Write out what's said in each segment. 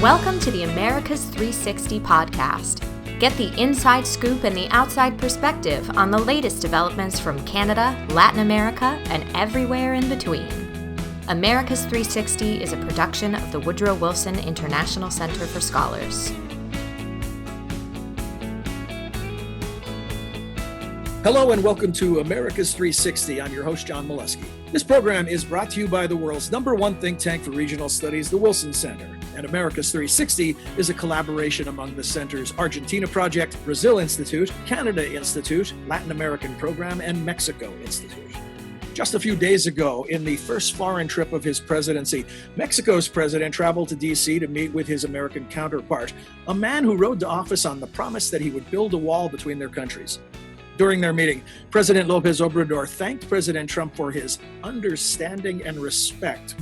Welcome to the America's 360 podcast. Get the inside scoop and the outside perspective on the latest developments from Canada, Latin America, and everywhere in between. America's 360 is a production of the Woodrow Wilson International Center for Scholars. Hello and welcome to America's 360. I'm your host, John Molesky. This program is brought to you by the world's #1 think tank for regional studies, the Wilson Center. And America's 360 is a collaboration among the Center's Argentina Project, Brazil Institute, Canada Institute, Latin American Program, and Mexico Institute. Just a few days ago, in the first foreign trip of his presidency, Mexico's president traveled to D.C. to meet with his American counterpart, a man who rode to office on the promise that he would build a wall between their countries. During their meeting, President López Obrador thanked President Trump for his understanding and respect.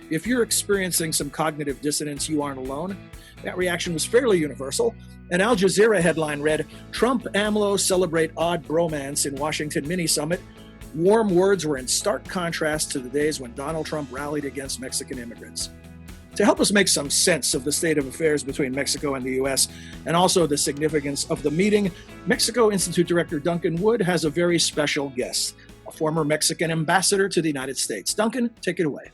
If you're experiencing some cognitive dissonance, you aren't alone. That reaction was fairly universal. An Al Jazeera headline read, "Trump AMLO celebrate odd bromance in Washington mini-summit." Warm words were in stark contrast to the days when Donald Trump rallied against Mexican immigrants. To help us make some sense of the state of affairs between Mexico and the U.S., and also the significance of the meeting, Mexico Institute Director Duncan Wood has a very special guest, a former Mexican ambassador to the United States. Duncan, take it away.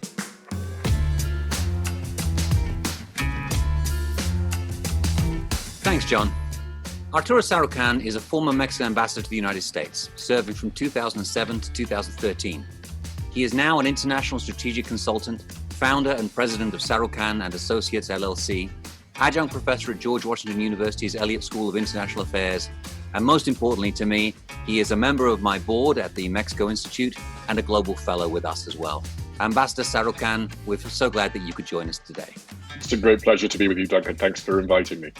Thanks, John. Arturo Sarukhan is a former Mexican ambassador to the United States, serving from 2007 to 2013. He is now an international strategic consultant, founder and president of Sarukhan and Associates LLC, adjunct professor at George Washington University's Elliott School of International Affairs, and most importantly to me, he is a member of my board at the Mexico Institute and a global fellow with us as well. Ambassador Sarukhan, we're so glad that you could join us today. It's a great pleasure to be with you, Duncan. Thanks for inviting me.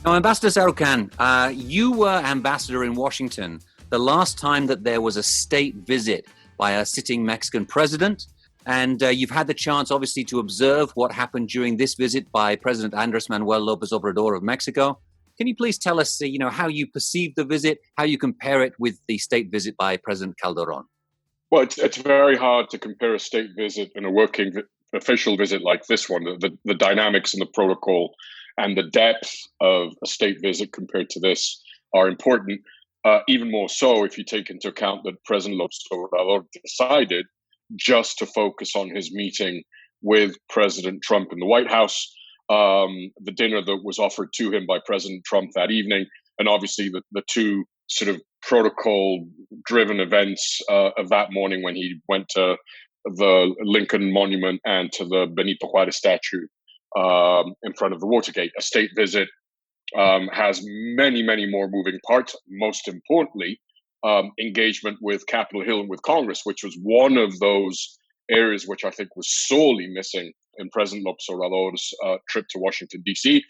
Now, Ambassador Sarukhan, you were ambassador in Washington the last time that there was a state visit by a sitting Mexican president. And you've had the chance, obviously, to observe what happened during this visit by President Andrés Manuel López Obrador of Mexico. Can you please tell us, how you perceived the visit, how you compare it with the state visit by President Calderón? Well, it's very hard to compare a state visit and a working official visit like this one. The dynamics and the protocol and the depth of a state visit compared to this are important, even more so if you take into account that President López Obrador decided just to focus on his meeting with President Trump in the White House, the dinner that was offered to him by President Trump that evening, and obviously the two sort of protocol-driven events of that morning when he went to the Lincoln Monument and to the Benito Juárez statue in front of the Watergate. A state visit has many, many more moving parts, most importantly, engagement with Capitol Hill and with Congress, which was one of those areas which I think was sorely missing in President López Obrador's trip to Washington, D.C.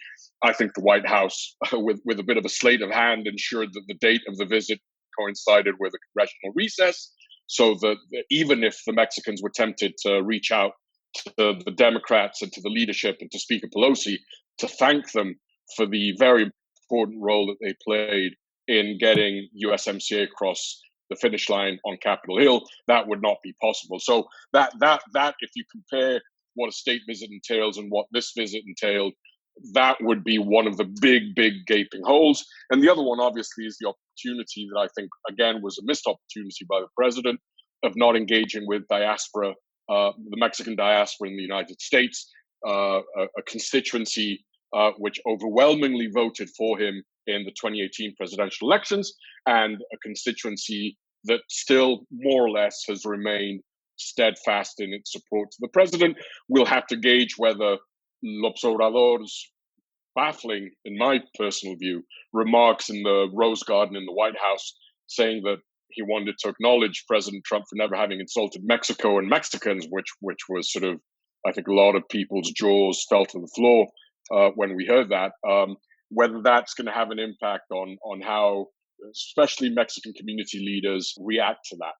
I think the White House, with a bit of a sleight of hand, ensured that the date of the visit coincided with a congressional recess, so that even if the Mexicans were tempted to reach out to the Democrats and to the leadership and to Speaker Pelosi to thank them for the very important role that they played in getting USMCA across the finish line on Capitol Hill, that would not be possible. So that if you compare what a state visit entails and what this visit entailed, that would be one of the big gaping holes. And the other one, obviously, is the opportunity that I think, again, was a missed opportunity by the president of not engaging with diaspora, the Mexican diaspora in the United States, a constituency which overwhelmingly voted for him in the 2018 presidential elections, and a constituency that still more or less has remained steadfast in its support to the president. We'll have to gauge whether López Obrador's baffling, in my personal view, remarks in the Rose Garden in the White House saying that he wanted to acknowledge President Trump for never having insulted Mexico and Mexicans, which was sort of, I think a lot of people's jaws fell to the floor when we heard that. Whether that's going to have an impact on how, especially Mexican community leaders, react to that.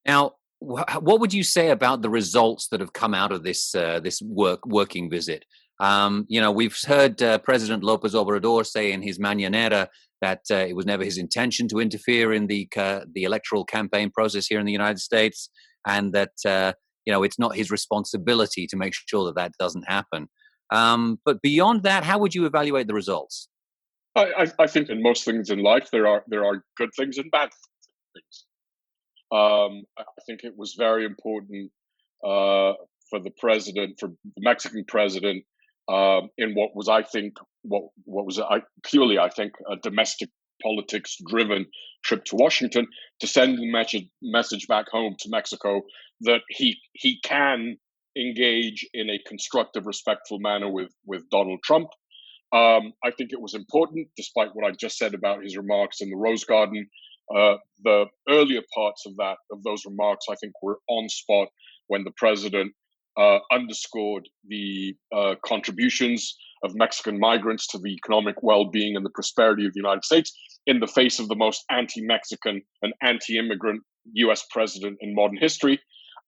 Now, what would you say about the results that have come out of this working visit? We've heard President López Obrador say in his mañanera that it was never his intention to interfere in the electoral campaign process here in the United States, and that it's not his responsibility to make sure that doesn't happen. But beyond that, how would you evaluate the results? I think in most things in life there are good things and bad things. I think it was very important for the president, for the Mexican president, in what was purely I think a domestic politics driven trip to Washington, to send the message back home to Mexico that he can engage in a constructive, respectful manner with Donald Trump. I think it was important, despite what I just said about his remarks in the Rose Garden. The earlier parts of those remarks, I think, were on spot when the president underscored the contributions of Mexican migrants to the economic well-being and the prosperity of the United States in the face of the most anti-Mexican and anti-immigrant U.S. president in modern history.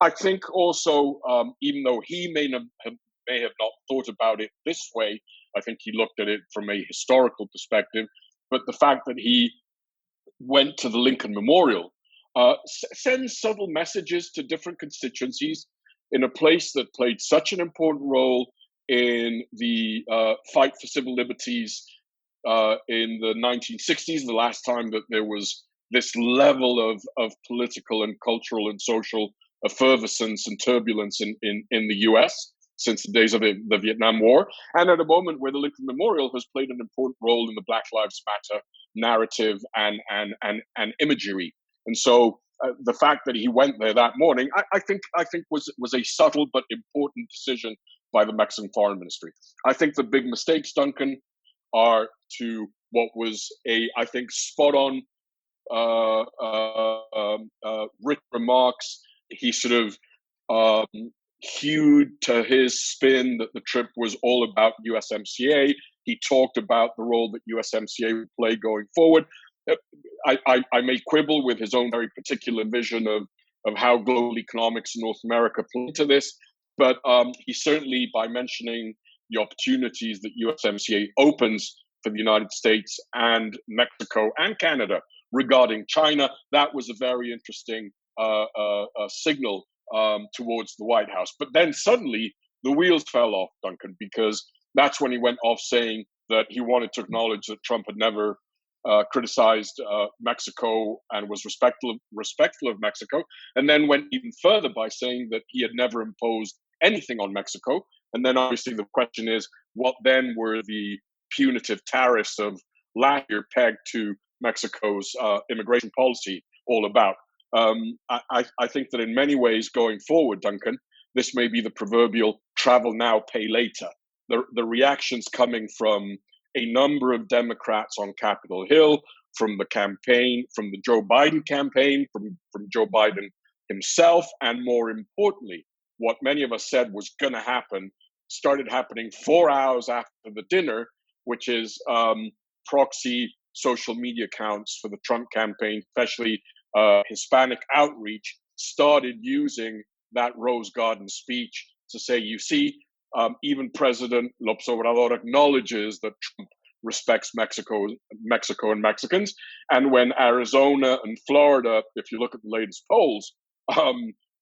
I think also, even though he may have not thought about it this way, I think he looked at it from a historical perspective. But the fact that he went to the Lincoln Memorial sends subtle messages to different constituencies in a place that played such an important role in the fight for civil liberties in the 1960s, the last time that there was this level of political and cultural and social effervescence and turbulence in the U.S. since the days of the Vietnam War, and at a moment where the Lincoln Memorial has played an important role in the Black Lives Matter narrative and imagery. And so the fact that he went there that morning, I think was a subtle but important decision by the Mexican Foreign Ministry. I think the big mistakes, Duncan, are to what was I think spot on written remarks. He sort of hewed to his spin that the trip was all about USMCA. He talked about the role that USMCA would play going forward. I may quibble with his own very particular vision of how global economics in North America play into this, but he certainly, by mentioning the opportunities that USMCA opens for the United States and Mexico and Canada regarding China, that was a very interesting signal towards the White House. But then suddenly the wheels fell off, Duncan, because that's when he went off saying that he wanted to acknowledge that Trump had never criticized Mexico and was respectful of Mexico, and then went even further by saying that he had never imposed anything on Mexico. And then obviously the question is, what then were the punitive tariffs of last year pegged to Mexico's immigration policy all about? I think that in many ways going forward, Duncan, this may be the proverbial travel now, pay later. The reactions coming from a number of Democrats on Capitol Hill, from the campaign, from the Joe Biden campaign, from Joe Biden himself, and more importantly, what many of us said was going to happen started happening 4 hours after the dinner, which is proxy social media accounts for the Trump campaign, especially Hispanic outreach, started using that Rose Garden speech to say, you see, even President López Obrador acknowledges that Trump respects Mexico and Mexicans. And when Arizona and Florida, if you look at the latest polls,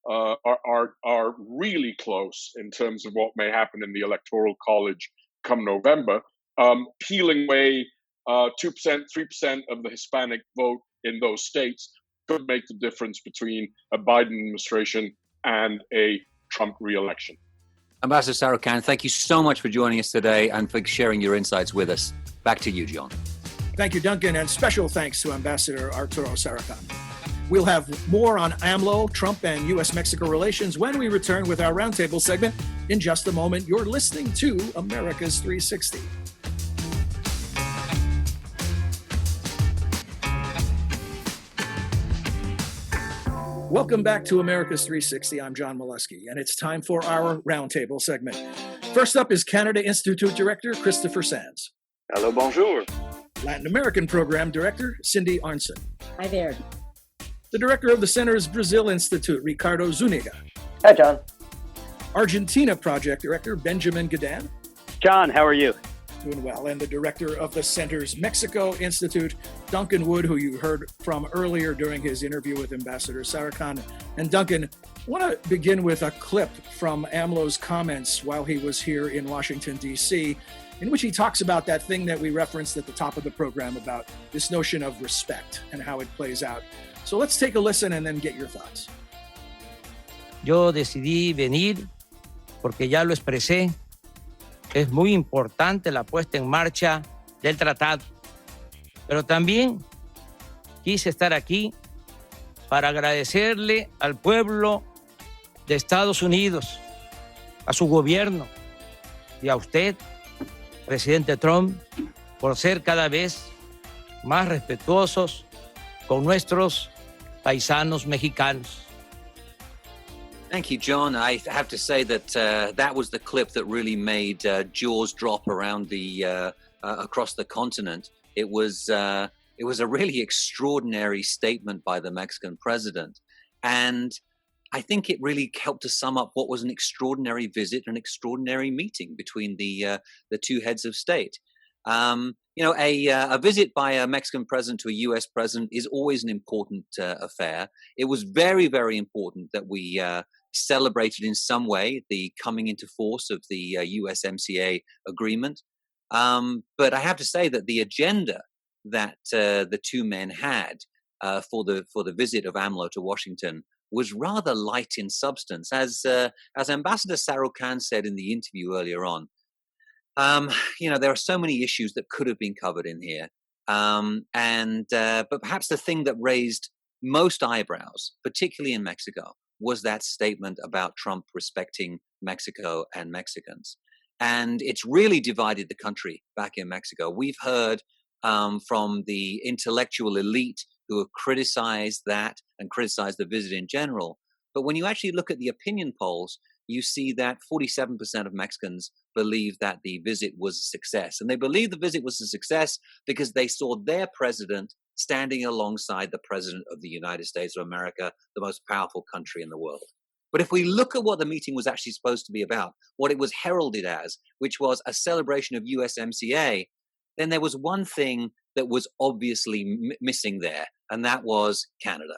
are really close in terms of what may happen in the Electoral College come November, peeling away 2%, 3% of the Hispanic vote in those states could make the difference between a Biden administration and a Trump re-election. Ambassador Sarukhan, thank you so much for joining us today and for sharing your insights with us. Back to you, John. Thank you, Duncan, and special thanks to Ambassador Arturo Sarukhan. We'll have more on AMLO, Trump, and U.S.-Mexico relations when we return with our roundtable segment in just a moment. You're listening to America's 360. Welcome back to America's 360. I'm John Molesky, and it's time for our roundtable segment. First up is Canada Institute Director Christopher Sands. Hello, bonjour. Latin American Program Director Cindy Arnson. Hi there. The Director of the Center's Brazil Institute, Ricardo Zuniga. Hi, John. Argentina Project Director Benjamin Gadan. John, how are you? Doing well. And the director of the center's Mexico Institute, Duncan Wood, who you heard from earlier during his interview with Ambassador Sarukhan. And Duncan, I want to begin with a clip from AMLO's comments while he was here in Washington, D.C., in which he talks about that thing that we referenced at the top of the program about this notion of respect and how it plays out. So let's take a listen and then get your thoughts. Yo decidí venir porque ya lo expresé. Es muy importante la puesta en marcha del tratado. Pero también quise estar aquí para agradecerle al pueblo de Estados Unidos, a su gobierno y a usted, presidente Trump, por ser cada vez más respetuosos con nuestros paisanos mexicanos. Thank you, John. I have to say that that was the clip that really made jaws drop around the across the continent. It was a really extraordinary statement by the Mexican president, and I think it really helped to sum up what was an extraordinary visit, an extraordinary meeting between the two heads of state. A visit by a Mexican president to a U.S. president is always an important affair. It was very, very important that we celebrated in some way the coming into force of the USMCA agreement. But I have to say that the agenda that the two men had for the visit of AMLO to Washington was rather light in substance. As Ambassador Sarukhan said in the interview earlier on, there are so many issues that could have been covered in here. But perhaps the thing that raised most eyebrows, particularly in Mexico, was that statement about Trump respecting Mexico and Mexicans. And it's really divided the country back in Mexico. We've heard from the intellectual elite who have criticized that and criticized the visit in general. But when you actually look at the opinion polls, you see that 47% of Mexicans believe that the visit was a success. And they believe the visit was a success because they saw their president standing alongside the president of the United States of America, the most powerful country in the world. But if we look at what the meeting was actually supposed to be about, what it was heralded as, which was a celebration of USMCA, then there was one thing that was obviously missing there, and that was Canada.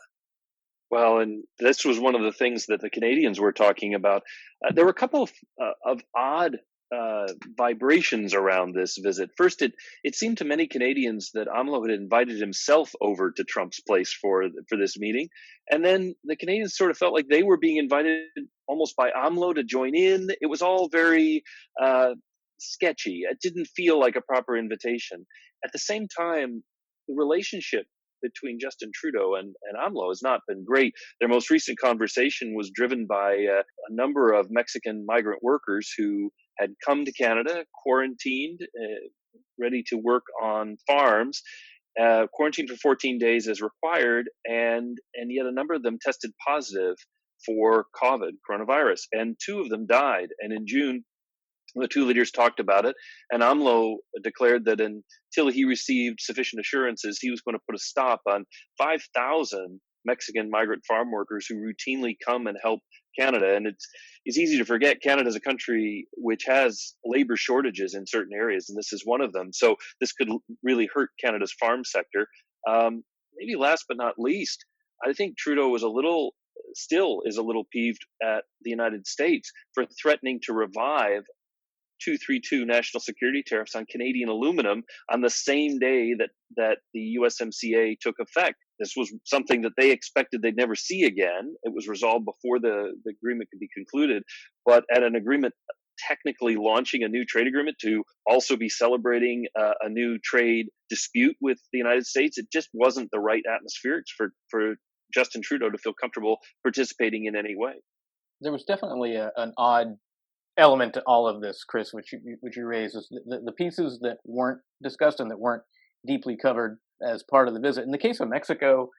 Well, and this was one of the things that the Canadians were talking about. There were a couple of odd vibrations around this visit. First, it seemed to many Canadians that AMLO had invited himself over to Trump's place for this meeting. And then the Canadians sort of felt like they were being invited almost by AMLO to join in. It was all very sketchy. It didn't feel like a proper invitation. At the same time, the relationship between Justin Trudeau and AMLO has not been great. Their most recent conversation was driven by a number of Mexican migrant workers who had come to Canada, quarantined, ready to work on farms, quarantined for 14 days as required, and yet a number of them tested positive for coronavirus, and two of them died. And in June, the two leaders talked about it, and AMLO declared that until he received sufficient assurances, he was going to put a stop on 5,000 Mexican migrant farm workers who routinely come and help Canada. And it's easy to forget Canada is a country which has labor shortages in certain areas, and this is one of them. So this could really hurt Canada's farm sector. Maybe last but not least, I think Trudeau was still is a little peeved at the United States for threatening to revive 232 national security tariffs on Canadian aluminum on the same day that the USMCA took effect. This was something that they expected they'd never see again. It was resolved before the agreement could be concluded, but at an agreement technically launching a new trade agreement to also be celebrating a new trade dispute with the United States, it just wasn't the right atmospherics for Justin Trudeau to feel comfortable participating in any way. There was definitely an odd element to all of this, Chris, which you raised, is the pieces that weren't discussed and that weren't deeply covered as part of the visit. In the case of Mexico,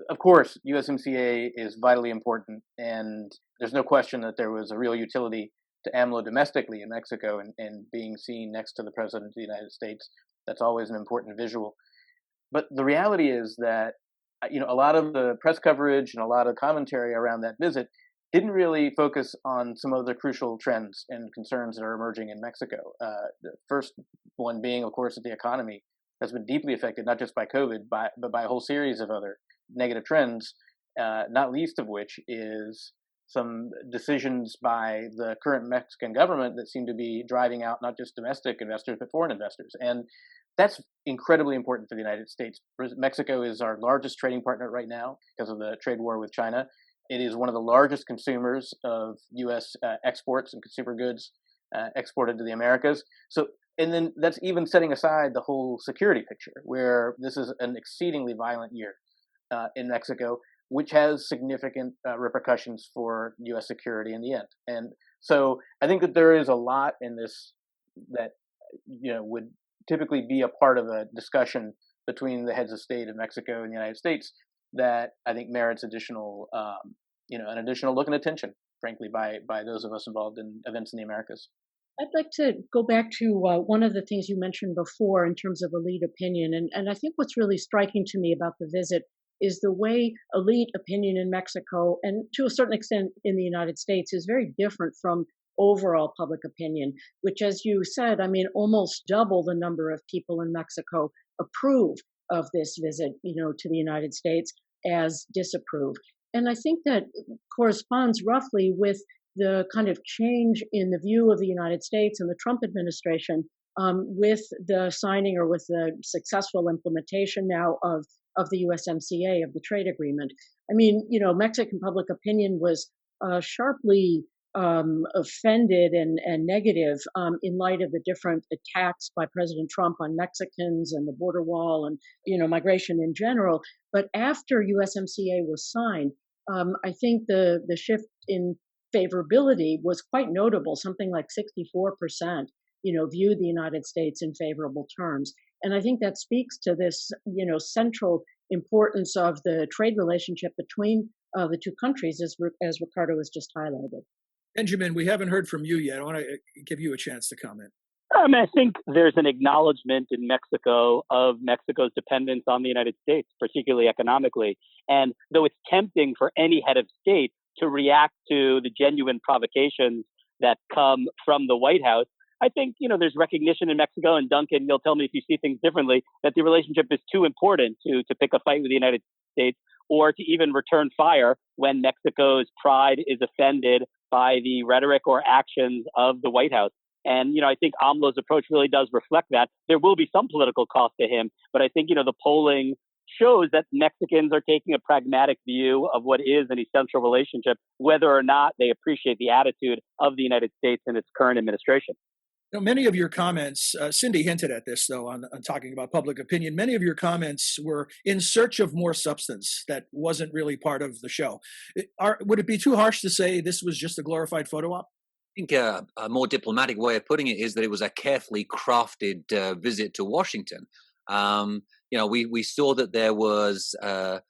of course, USMCA is vitally important, and there's no question that there was a real utility to AMLO domestically in Mexico and being seen next to the President of the United States. That's always an important visual. But the reality is that, a lot of the press coverage and a lot of commentary around that visit didn't really focus on some of the crucial trends and concerns that are emerging in Mexico. The first one being, of course, that the economy has been deeply affected, not just by COVID, but by a whole series of other negative trends, not least of which is some decisions by the current Mexican government that seem to be driving out not just domestic investors, but foreign investors. And that's incredibly important for the United States. Mexico is our largest trading partner right now because of the trade war with China. It is one of the largest consumers of U.S. Exports and consumer goods exported to the Americas. So, and then that's even setting aside the whole security picture, where this is an exceedingly violent year in Mexico, which has significant repercussions for U.S. security in the end. And so I think that there is a lot in this that would typically be a part of a discussion between the heads of state of Mexico and the United States that I think merits additional, an additional look and attention, frankly, by those of us involved in events in the Americas. I'd like to go back to one of the things you mentioned before in terms of elite opinion. And I think what's really striking to me about the visit is the way elite opinion in Mexico, and to a certain extent in the United States, is very different from overall public opinion, which, as you said, almost double the number of people in Mexico approve of this visit, to the United States as disapprove. And I think that corresponds roughly with the kind of change in the view of the United States and the Trump administration with the signing or with the successful implementation now of the USMCA, of the trade agreement. Mexican public opinion was sharply offended and negative in light of the different attacks by President Trump on Mexicans and the border wall and, migration in general. But after USMCA was signed, I think the shift in favorability was quite notable. Something like 64%, viewed the United States in favorable terms. And I think that speaks to this, central importance of the trade relationship between the two countries, as Ricardo has just highlighted. Benjamin, we haven't heard from you yet. I want to give you a chance to comment. I think there's an acknowledgement in Mexico of Mexico's dependence on the United States, particularly economically. And though it's tempting for any head of state to react to the genuine provocations that come from the White House, I think, there's recognition in Mexico, and Duncan, you'll tell me if you see things differently, that the relationship is too important to pick a fight with the United States or to even return fire when Mexico's pride is offended by the rhetoric or actions of the White House. And, I think AMLO's approach really does reflect that. There will be some political cost to him, but I think, the polling shows that Mexicans are taking a pragmatic view of what is an essential relationship, whether or not they appreciate the attitude of the United States and its current administration. Many of your comments, Cindy hinted at this, though, on talking about public opinion. Many of your comments were in search of more substance that wasn't really part of the show. Would it be too harsh to say this was just a glorified photo op? I think a more diplomatic way of putting it is that it was a carefully crafted visit to Washington. We saw that there was the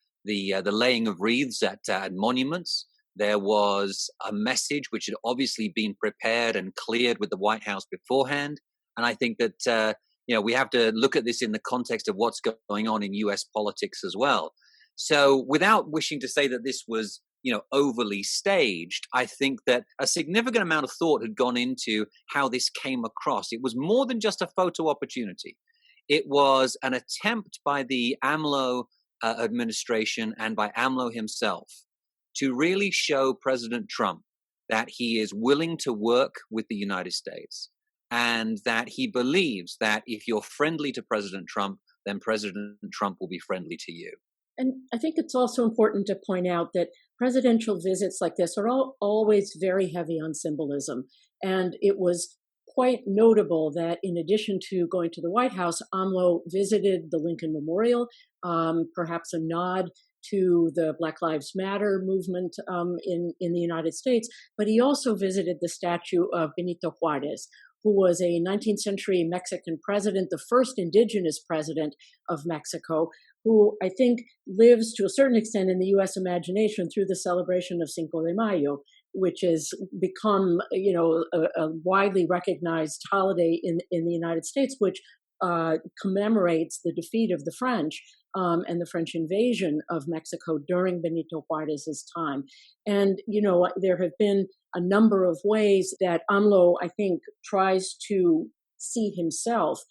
laying of wreaths at monuments. There was a message which had obviously been prepared and cleared with the White House beforehand. And I think that, we have to look at this in the context of what's going on in U.S. politics as well. So without wishing to say that this was, overly staged, I think that a significant amount of thought had gone into how this came across. It was more than just a photo opportunity. It was an attempt by the AMLO administration and by AMLO himself to really show President Trump that he is willing to work with the United States and that he believes that if you're friendly to President Trump, then President Trump will be friendly to you. And I think it's also important to point out that presidential visits like this are always very heavy on symbolism. And it was quite notable that in addition to going to the White House, AMLO visited the Lincoln Memorial, perhaps a nod to the Black Lives Matter movement in the United States, but he also visited the statue of Benito Juarez, who was a 19th century Mexican president, the first indigenous president of Mexico, who I think lives to a certain extent in the U.S. imagination through the celebration of Cinco de Mayo, which has become, a widely recognized holiday in the United States, which commemorates the defeat of the French and the French invasion of Mexico during Benito Juárez's time. And, there have been a number of ways that AMLO, I think, tries to see himself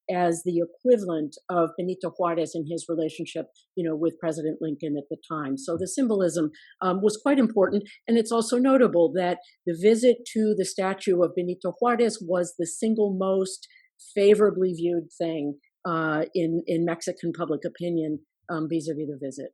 as the equivalent of Benito Juárez in his relationship, with President Lincoln at the time. So the symbolism was quite important. And it's also notable that the visit to the statue of Benito Juárez was the single most favorably viewed thing in Mexican public opinion vis-a-vis the visit.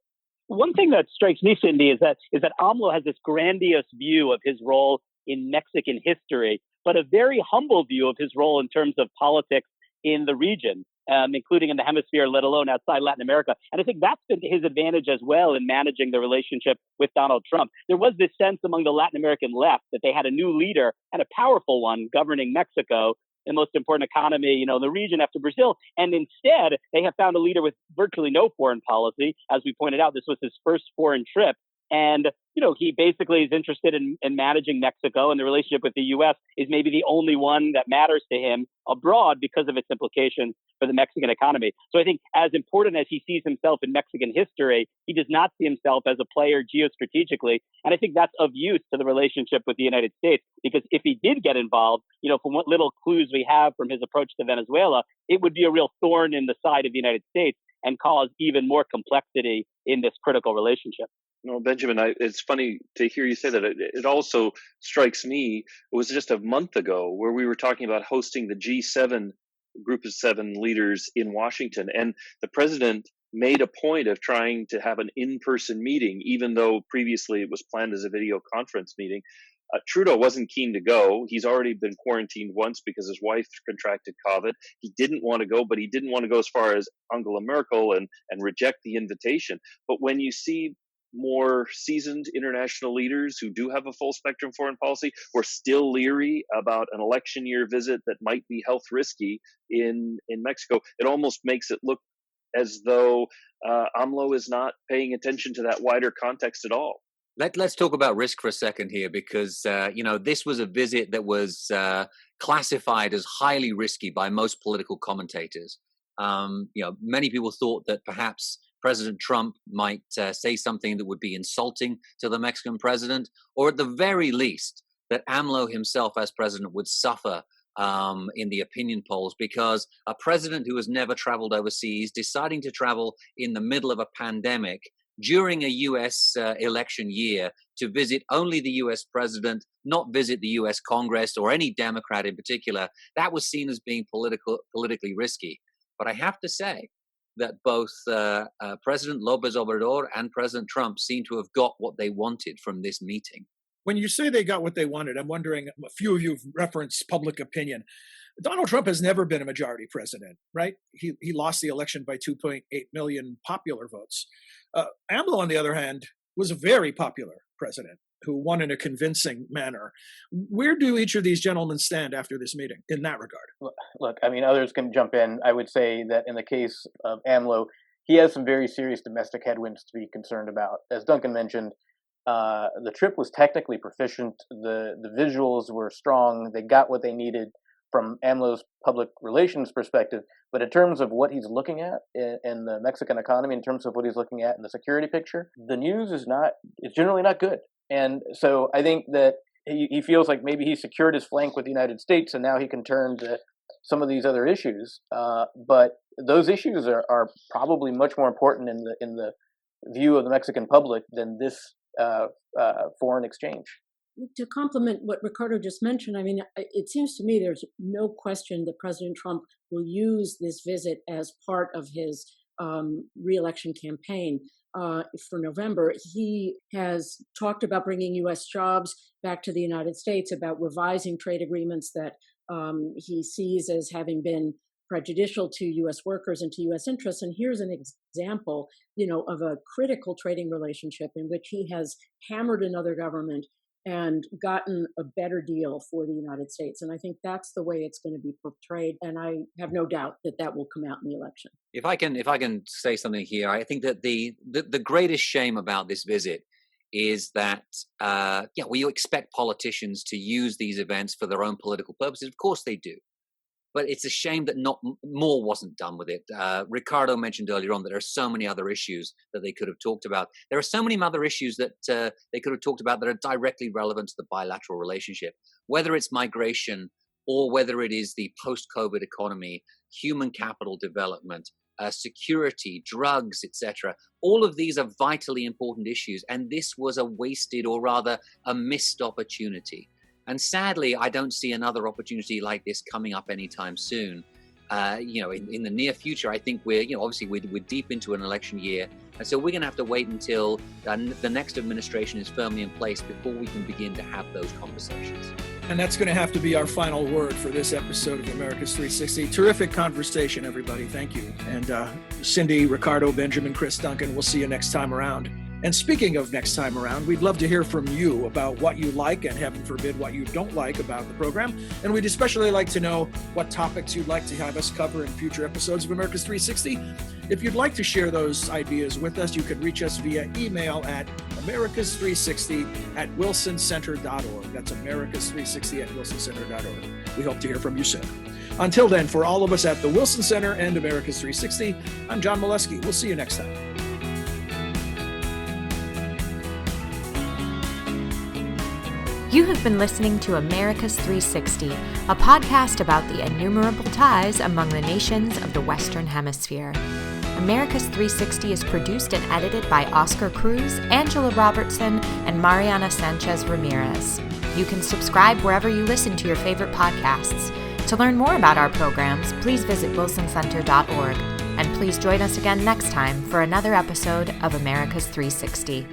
One thing that strikes me, Cindy, is that AMLO has this grandiose view of his role in Mexican history, but a very humble view of his role in terms of politics in the region, including in the hemisphere, let alone outside Latin America. And I think that's been to his advantage as well in managing the relationship with Donald Trump. There was this sense among the Latin American left that they had a new leader and a powerful one governing Mexico, the most important economy, in the region after Brazil. And instead, they have found a leader with virtually no foreign policy. As we pointed out, this was his first foreign trip. And, he basically is interested in managing Mexico, and the relationship with the U.S. is maybe the only one that matters to him abroad because of its implications for the Mexican economy. So I think as important as he sees himself in Mexican history, he does not see himself as a player geostrategically. And I think that's of use to the relationship with the United States, because if he did get involved, from what little clues we have from his approach to Venezuela, it would be a real thorn in the side of the United States and cause even more complexity in this critical relationship. No, Benjamin, it's funny to hear you say that. It also strikes me, it was just a month ago where we were talking about hosting the G7 group of 7 leaders in Washington. And the president made a point of trying to have an in-person meeting, even though previously it was planned as a video conference meeting. Trudeau wasn't keen to go. He's already been quarantined once because his wife contracted COVID. He didn't want to go, but he didn't want to go as far as Angela Merkel and reject the invitation. But when you see more seasoned international leaders who do have a full spectrum foreign policy, we're still leery about an election year visit that might be health risky in Mexico. It almost makes it look as though AMLO is not paying attention to that wider context at all. Let's talk about risk for a second here, because this was a visit that was classified as highly risky by most political commentators. Many people thought that perhaps President Trump might say something that would be insulting to the Mexican president, or at the very least, that AMLO himself as president would suffer in the opinion polls, because a president who has never traveled overseas, deciding to travel in the middle of a pandemic during a U.S. election year to visit only the U.S. president, not visit the U.S. Congress or any Democrat in particular, that was seen as being politically risky. But I have to say that both President López Obrador and President Trump seem to have got what they wanted from this meeting. When you say they got what they wanted, I'm wondering, a few of you have referenced public opinion. Donald Trump has never been a majority president, right? He lost the election by 2.8 million popular votes. AMLO, on the other hand, was a very popular president who won in a convincing manner. Where do each of these gentlemen stand after this meeting in that regard? Look, others can jump in. I would say that in the case of AMLO, he has some very serious domestic headwinds to be concerned about. As Duncan mentioned, the trip was technically proficient. The visuals were strong. They got what they needed from AMLO's public relations perspective. But in terms of what he's looking at in the Mexican economy, in terms of what he's looking at in the security picture, the news is generally not good. And so I think that he feels like maybe he secured his flank with the United States, and now he can turn to some of these other issues. But those issues are probably much more important in the view of the Mexican public than this foreign exchange. To complement what Ricardo just mentioned, it seems to me there's no question that President Trump will use this visit as part of his re-election campaign for November. He has talked about bringing U.S. jobs back to the United States, about revising trade agreements that he sees as having been prejudicial to U.S. workers and to U.S. interests. And here's an example, of a critical trading relationship in which he has hammered another government and gotten a better deal for the United States. And I think that's the way it's going to be portrayed. And I have no doubt that will come out in the election. If I can say something here, I think that the greatest shame about this visit is that, we expect politicians to use these events for their own political purposes. Of course they do. But it's a shame that not more wasn't done with it. Ricardo mentioned earlier on that there are so many other issues that they could have talked about. There are so many other issues that they could have talked about that are directly relevant to the bilateral relationship, whether it's migration or whether it is the post-COVID economy, human capital development, security, drugs, etc. All of these are vitally important issues, and this was a wasted, or rather a missed opportunity. And sadly, I don't see another opportunity like this coming up anytime soon. In the near future, I think we're deep into an election year. And so we're going to have to wait until the next administration is firmly in place before we can begin to have those conversations. And that's going to have to be our final word for this episode of America's 360. Terrific conversation, everybody. Thank you. And Cindy, Ricardo, Benjamin, Chris, Duncan, we'll see you next time around. And speaking of next time around, we'd love to hear from you about what you like and, heaven forbid, what you don't like about the program. And we'd especially like to know what topics you'd like to have us cover in future episodes of America's 360. If you'd like to share those ideas with us, you can reach us via email at americas360@wilsoncenter.org. That's americas360@wilsoncenter.org. We hope to hear from you soon. Until then, for all of us at the Wilson Center and Americas 360, I'm John Molesky. We'll see you next time. You have been listening to America's 360, a podcast about the innumerable ties among the nations of the Western Hemisphere. America's 360 is produced and edited by Oscar Cruz, Angela Robertson, and Mariana Sanchez Ramirez. You can subscribe wherever you listen to your favorite podcasts. To learn more about our programs, please visit wilsoncenter.org. And please join us again next time for another episode of America's 360.